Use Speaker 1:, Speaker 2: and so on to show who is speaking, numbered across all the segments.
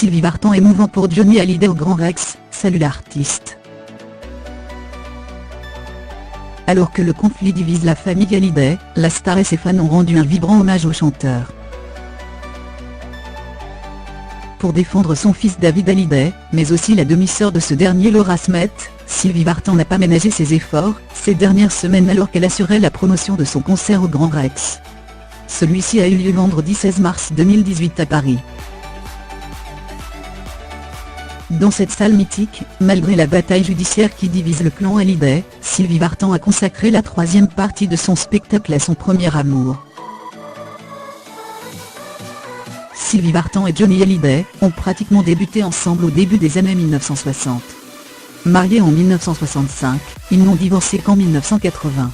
Speaker 1: Sylvie Vartan émouvant pour Johnny Hallyday au Grand Rex, salue l'artiste. Alors que le conflit divise la famille Hallyday, la star et ses fans ont rendu un vibrant hommage au chanteur. Pour défendre son fils David Hallyday, mais aussi la demi-sœur de ce dernier Laura Smith, Sylvie Vartan n'a pas ménagé ses efforts, ces dernières semaines alors qu'elle assurait la promotion de son concert au Grand Rex. Celui-ci a eu lieu vendredi 16 mars 2018 à Paris. Dans cette salle mythique, malgré la bataille judiciaire qui divise le clan Hallyday, Sylvie Vartan a consacré la troisième partie de son spectacle à son premier amour. Sylvie Vartan et Johnny Hallyday ont pratiquement débuté ensemble au début des années 1960. Mariés en 1965, ils n'ont divorcé qu'en 1980.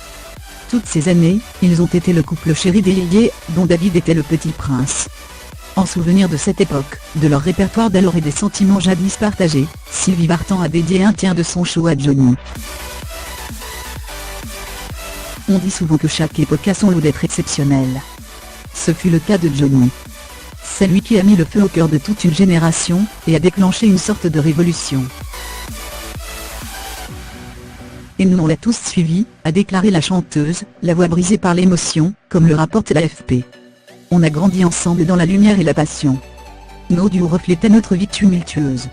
Speaker 1: Toutes ces années, ils ont été le couple chéri des yéyés, dont David était le petit prince. En souvenir de cette époque, de leur répertoire d'alors et des sentiments jadis partagés, Sylvie Vartan a dédié un tiers de son show à Johnny. On dit souvent que chaque époque a son lot d'être exceptionnelle. Ce fut le cas de Johnny. C'est lui qui a mis le feu au cœur de toute une génération, et a déclenché une sorte de révolution. Et nous on l'a tous suivi, a déclaré la chanteuse, la voix brisée par l'émotion, comme le rapporte l'AFP. On a grandi ensemble dans la lumière et la passion. Nos duos reflétaient notre vie tumultueuse.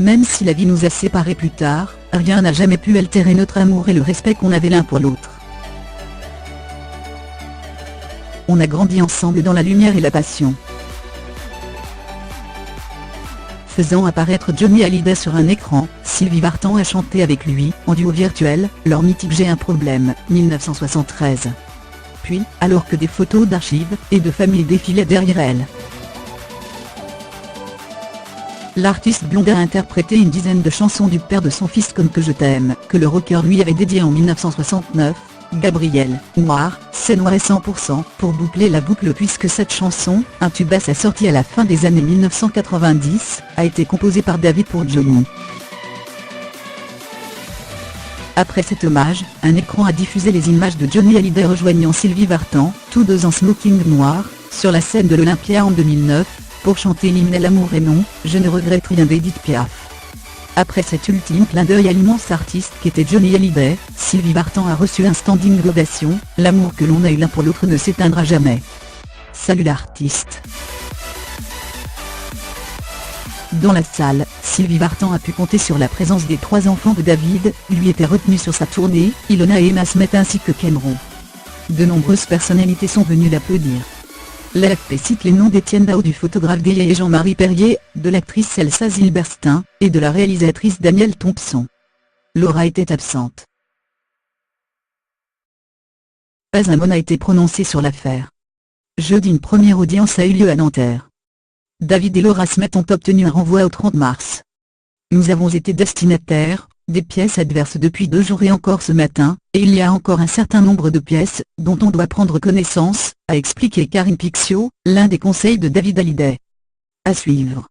Speaker 1: Même si la vie nous a séparés plus tard, rien n'a jamais pu altérer notre amour et le respect qu'on avait l'un pour l'autre. On a grandi ensemble dans la lumière et la passion. Faisant apparaître Johnny Hallyday sur un écran, Sylvie Vartan a chanté avec lui, en duo virtuel, leur mythique J'ai un problème, 1973. Puis, alors que des photos d'archives et de famille défilaient derrière elle, l'artiste blonde a interprété une dizaine de chansons du père de son fils comme Que je t'aime, que le rocker lui avait dédié en 1969, Gabriel, Noir, c'est noir et 100%, pour boucler la boucle puisque cette chanson, un tube à sa sortie à la fin des années 1990, a été composée par David pour Johnny. Après cet hommage, un écran a diffusé les images de Johnny Hallyday rejoignant Sylvie Vartan, tous deux en smoking noir, sur la scène de l'Olympia en 2009, pour chanter l'hymne L'amour est non, je ne regrette rien d'Edith Piaf. Après cet ultime clin d'œil à l'immense artiste qu'était Johnny Hallyday, Sylvie Vartan a reçu un standing ovation, l'amour que l'on a eu l'un pour l'autre ne s'éteindra jamais. Salue l'artiste. Dans la salle, Sylvie Vartan a pu compter sur la présence des trois enfants de David, lui étaient retenus sur sa tournée, Ilona et Emma Smith ainsi que Cameron. De nombreuses personnalités sont venues l'applaudir. L'AFP cite les noms d'Étienne Dao, du photographe Gaillet et Jean-Marie Perrier, de l'actrice Elsa Zilberstein, et de la réalisatrice Danielle Thompson. Laura était absente. Pas un mot n'a été prononcé sur l'affaire. Jeudi, une première audience a eu lieu à Nanterre. David et Laura Smith ont obtenu un renvoi au 30 mars. Nous avons été destinataires des pièces adverses depuis 2 jours et encore ce matin, et il y a encore un certain nombre de pièces dont on doit prendre connaissance, a expliqué Karine Pixio, l'un des conseils de David Hallyday. À suivre.